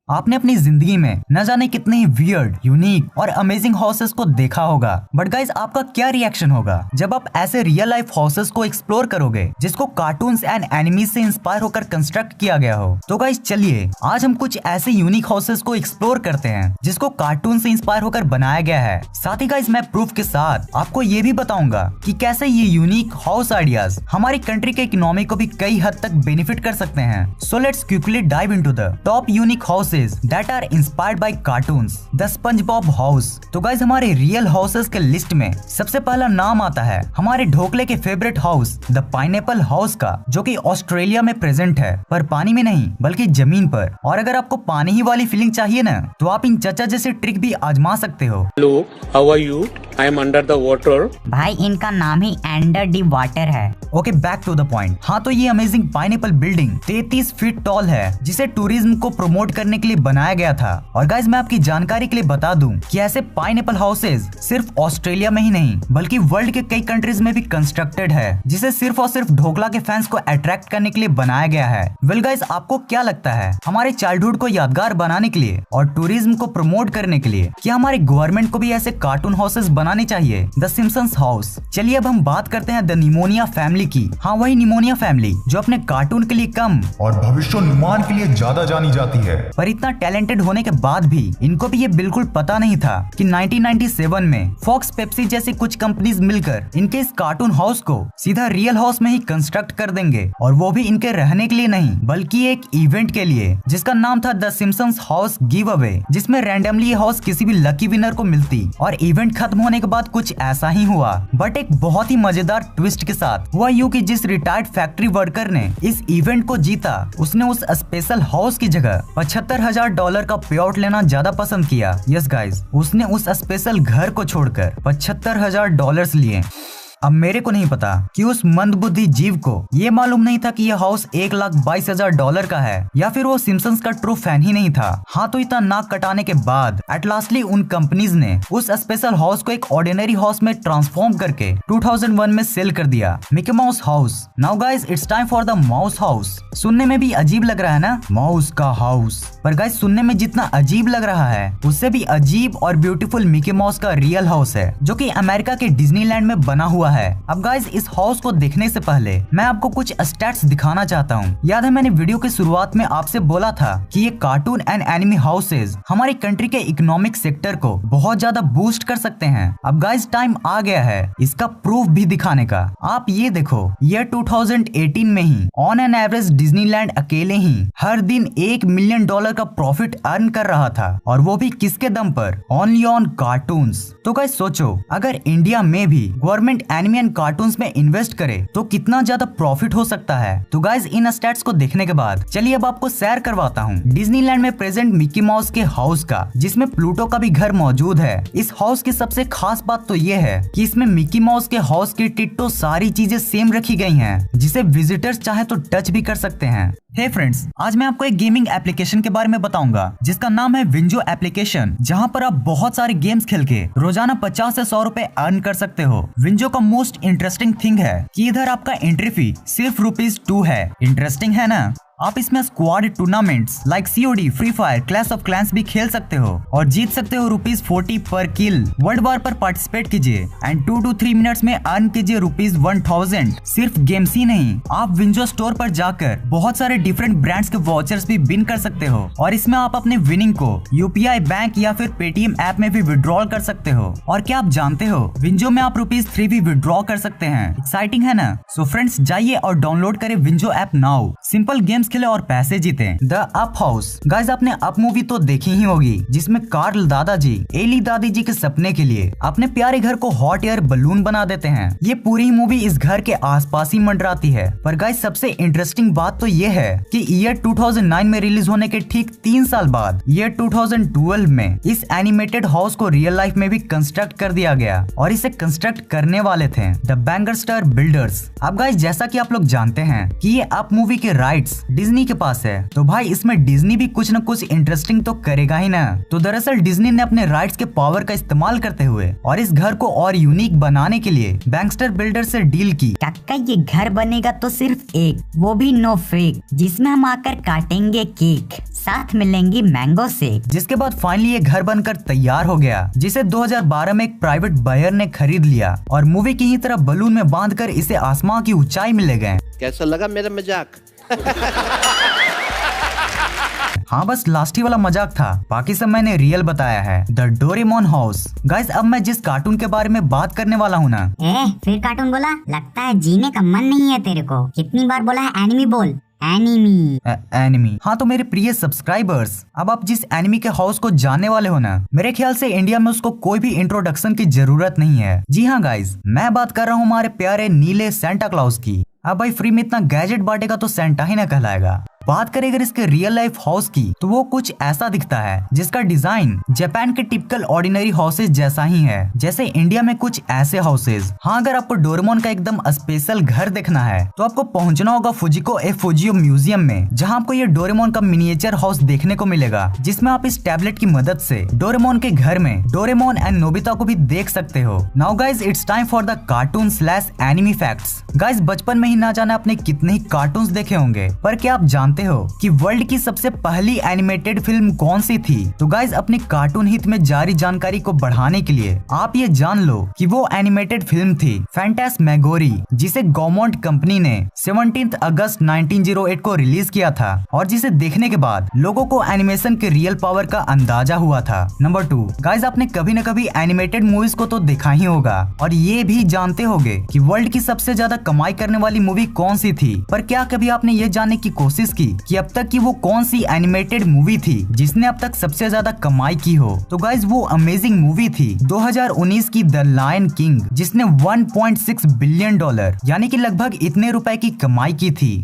आपने अपनी जिंदगी में न जाने कितने ही वियर्ड, यूनिक और अमेजिंग हाउसेस को देखा होगा, बट गाइस आपका क्या रिएक्शन होगा जब आप ऐसे रियल लाइफ हाउसेस को एक्सप्लोर करोगे जिसको कार्टून्स एंड एनिमीज से इंस्पायर होकर कंस्ट्रक्ट किया गया हो। तो गाइस चलिए आज हम कुछ ऐसे यूनिक हाउसेस को एक्सप्लोर करते हैं जिसको कार्टून से इंस्पायर होकर बनाया गया है। साथ ही गाइस मैं प्रूफ के साथ आपको ये भी बताऊंगा कि कैसे ये यूनिक हाउस आइडियाज हमारी कंट्री के इकोनॉमी को भी कई हद तक बेनिफिट कर सकते हैं। So let's quickly dive into the top unique houses that are inspired by cartoons, the SpongeBob House। तो गाइस हमारे रियल हाउसेस के लिस्ट में सबसे पहला नाम आता है हमारे ढोकले के favourite house the pineapple house का, जो कि ऑस्ट्रेलिया में प्रेजेंट है, पर पानी में नहीं बल्कि जमीन पर। और अगर आपको पानी ही वाली फीलिंग चाहिए ना, तो आप इन चचा जैसे ट्रिक भी आजमा सकते हो। Hello, how are you? I am under the water. भाई इनका नाम ही अंडर दी वाटर है। Okay, back to the point. हाँ, तो ये amazing pineapple building 33 feet tall है, जिसे टूरिज्म को प्रमोट करने के लिए बनाया गया था। और गाइस मैं आपकी जानकारी के लिए बता दूं कि ऐसे पाइनएप्पल हाउसेज सिर्फ ऑस्ट्रेलिया में ही नहीं बल्कि वर्ल्ड के कई कंट्रीज में भी कंस्ट्रक्टेड है, जिसे सिर्फ और सिर्फ ढोकला के फैंस को अट्रैक्ट करने के लिए बनाया गया है। वेल गाइस, आपको क्या लगता है हमारे चाइल्डहुड को यादगार बनाने के लिए और टूरिज्म को प्रमोट करने के लिए क्या हमारे गवर्नमेंट को भी ऐसे कार्टून हाउसेस बनाने चाहिए? The Simpsons house. चलिए अब हम बात करते हैं द निमोनिया फैमिली की। हाँ, वही निमोनिया फैमिली जो अपने कार्टून के लिए कम और भविष्योन्माद के लिए ज्यादा जानी जाती है, पर इतना टैलेंटेड होने के बाद भी इनको भी ये बिल्कुल पता नहीं था कि 1997 में फॉक्स पेप्सी जैसी कुछ कंपनीज मिलकर इनके इस कार्टून हाउस को सीधा रियल हाउस में ही कंस्ट्रक्ट कर देंगे, और वो भी इनके रहने के लिए नहीं बल्कि एक इवेंट के लिए, जिसका नाम था the Simpsons house give away, जिसमें रैंडमली ये हाउस किसी भी लकी विनर को मिलती। और इवेंट खत्म होने के बाद कुछ ऐसा ही हुआ, बट एक बहुत ही मजेदार ट्विस्ट के साथ। हुआ यूं कि जिस रिटायर्ड फैक्ट्री वर्कर ने इस इवेंट को जीता, उसने उस स्पेशल हाउस की जगह $75,000 का पे आउट लेना ज्यादा पसंद किया। यस गाइस, उसने उस स्पेशल घर को छोड़कर $75,000 लिए। अब मेरे को नहीं पता कि उस मंदबुद्धि जीव को ये मालूम नहीं था कि यह हाउस $1,22,000 का है, या फिर वो सिम्पसन्स का ट्रू फैन ही नहीं था। हाँ, तो इतना नाक कटाने के बाद एट लास्टली उन कंपनीज ने उस स्पेशल हाउस को एक ऑर्डिनरी हाउस में ट्रांसफॉर्म करके 2001 में सेल कर दिया, Mickey mouse house. Now guys it's time for the mouse house. सुनने में भी अजीब लग रहा है ना, माउस का हाउस, पर गाइस सुनने में जितना अजीब लग रहा है उससे भी अजीब और ब्यूटीफुल मिकी माउस का रियल हाउस है, जो कि अमेरिका के डिज्नीलैंड में बना हुआ है। अब गाइस इस हाउस को देखने से पहले मैं आपको कुछ स्टैट्स दिखाना चाहता हूँ। याद है मैंने वीडियो की शुरुआत में आपसे बोला था कि ये कार्टून एंड एनिमी हाउसेज हमारी कंट्री के इकोनॉमिक सेक्टर को बहुत ज्यादा बूस्ट कर सकते हैं। अब गाइस टाइम आ गया है इसका प्रूफ भी दिखाने का। आप ये देखो, ये 2018 में ही ऑन एन एवरेज डिज्नीलैंड अकेले ही हर दिन $1 मिलियन का प्रॉफिट अर्न कर रहा था, और वो भी किसके दम पर? Only on cartoons. तो गाइस सोचो, अगर इंडिया में भी गवर्नमेंट एनिमी एंड कार्टून्स में इन्वेस्ट करे तो कितना ज्यादा प्रॉफिट हो सकता है। तो गाइस इन स्टैट्स को देखने के बाद चलिए अब आपको शेयर करवाता हूँ डिज्नीलैंड में प्रेजेंट मिकी माउस के हाउस का, जिसमें प्लूटो का भी घर मौजूद है। इस हाउस की सबसे खास बात तो ये है कि इसमें मिकी माउस के हाउस की टिट्टो सारी चीजें सेम रखी गई हैं, जिसे विजिटर्स चाहे तो टच भी कर सकते हैं। हे फ्रेंड्स, आज मैं आपको एक गेमिंग एप्लीकेशन के बारे में बताऊंगा जिसका नाम है विंजो एप्लीकेशन, जहां पर आप बहुत सारे गेम्स खेल के रोजाना 50 से 100 रुपए अर्न कर सकते हो। विंजो का मोस्ट इंटरेस्टिंग थिंग है कि इधर आपका एंट्री फी सिर्फ ₹2 है। इंटरेस्टिंग है ना? आप इसमें squad tournaments like COD, free fire, clash of clans भी खेल सकते हो और जीत सकते हो ₹40 पर किल। वर्ल्ड वार पर पार्टिसिपेट कीजिए एंड 2 to 3 मिनट्स में अर्न कीजिए ₹1000। सिर्फ गेम्स ही नहीं, आप विंजो स्टोर पर जाकर बहुत सारे डिफरेंट ब्रांड्स के वाउचर्स भी विन कर सकते हो, और इसमें आप अपने विनिंग को UPI बैंक या फिर पेटीएम ऐप में भी विड्रॉल कर सकते हो। और क्या आप जानते हो, विंजो में आप ₹3 भी विड्रॉ कर सकते हैं। एक्साइटिंग है ना? सो फ्रेंड्स, जाइए और डाउनलोड करें WinZO app now. Simple games खेले और पैसे जीते। The up house. गाइस आपने अप मूवी तो देखी ही होगी, जिसमें कार्ल दादाजी एली दादी जी के सपने के लिए अपने प्यारे घर को हॉट एयर बलून बना देते हैं। ये पूरी मूवी इस घर के आसपास ही मंडराती है। पर गाइस सबसे इंटरेस्टिंग बात तो ये है कि ईयर 2009 में रिलीज होने के ठीक 3 साल बाद ईयर 2012 में इस एनिमेटेड हाउस को रियल लाइफ में भी कंस्ट्रक्ट कर दिया गया, और इसे कंस्ट्रक्ट करने वाले थे द बैंगर स्टार बिल्डर्स। अब गाइस जैसा कि आप लोग जानते हैं कि ये अप मूवी के राइट्स डिज्नी के पास है, तो भाई इसमें डिज्नी भी कुछ न कुछ इंटरेस्टिंग तो करेगा ही ना। तो दरअसल डिज्नी ने अपने राइट्स के पावर का इस्तेमाल करते हुए और इस घर को और यूनिक बनाने के लिए बैंकस्टर बिल्डर से डील की। काका ये घर बनेगा तो सिर्फ एक, वो भी नो फेक, जिसमें हम आकर काटेंगे केक, साथ मिलेंगी मैंगो शेक। जिसके बाद फाइनली ये घर बनकर तैयार हो गया, जिसे 2012 में एक प्राइवेट बायर ने खरीद लिया और मूवी की ही तरह बलून में बांधकर इसे आसमान की ऊंचाई में ले गए। कैसा लगा मेरा मजाक? हाँ बस लास्ट ही वाला मजाक था, बाकी सब मैंने रियल बताया है। The Doraemon house. गाइस अब मैं जिस कार्टून के बारे में बात करने वाला हूँ ना। फिर कार्टून बोला, लगता है जीने का मन नहीं है तेरे को। कितनी बार बोला है एनिमी बोल, एनिमी। एनिमी। हाँ तो मेरे प्रिय सब्सक्राइबर्स, अब आप जिस एनिमी के हाउस को जानने वाले हो ना, मेरे ख्याल से इंडिया में उसको कोई भी इंट्रोडक्शन की जरूरत नहीं है। जी हाँ गाइस, मैं बात कर रहा हूँ हमारे प्यारे नीले सेंटा क्लॉज की। अब भाई फ्री में इतना गैजेट बांटेगा तो सेंटा ही ना कहलाएगा। बात करें अगर इसके रियल लाइफ हाउस की, तो वो कुछ ऐसा दिखता है जिसका डिजाइन जापान के टिपिकल ऑर्डिनरी हाउसेज जैसा ही है, जैसे इंडिया में कुछ ऐसे हाउसेज। हाँ अगर आपको डोरेमोन का एकदम स्पेशल घर देखना है तो आपको पहुंचना होगा फुजिको फुजियो म्यूजियम में, जहां आपको ये डोरेमोन का मिनिएचर हाउस देखने को मिलेगा, जिसमें आप इस टैबलेट की मदद से डोरेमोन के घर में डोरेमोन एंड नोबिता को भी देख सकते हो। Now guys it's time for the cartoon slash enemy facts. Guys बचपन में ही ना जाने आपने कितने ही कार्टून्स देखे होंगे, पर क्या आप जानते हो कि वर्ल्ड की सबसे पहली एनिमेटेड फिल्म कौन सी थी? तो गाइज अपने कार्टून हित में जारी जानकारी को बढ़ाने के लिए आप ये जान लो कि वो एनिमेटेड फिल्म थी फैंटास्मैगोरी, जिसे गॉमोंट कंपनी ने 17 अगस्त 1908 को रिलीज किया था और जिसे देखने के बाद लोगों को एनिमेशन के रियल पावर का अंदाजा हुआ था। नंबर 2, गाइज आपने कभी न कभी एनिमेटेड मूवीज को तो देखा ही होगा और ये भी जानते होंगे कि वर्ल्ड की सबसे ज्यादा कमाई करने वाली मूवी कौन सी थी, पर क्या कभी आपने ये जानने की कोशिश की कि अब तक की वो कौन सी एनिमेटेड मूवी थी जिसने अब तक सबसे ज्यादा कमाई की हो? तो गाइज वो अमेजिंग मूवी थी 2019 की द लायन किंग, जिसने $1.6 बिलियन यानी कि लगभग इतने रुपए की कमाई की थी।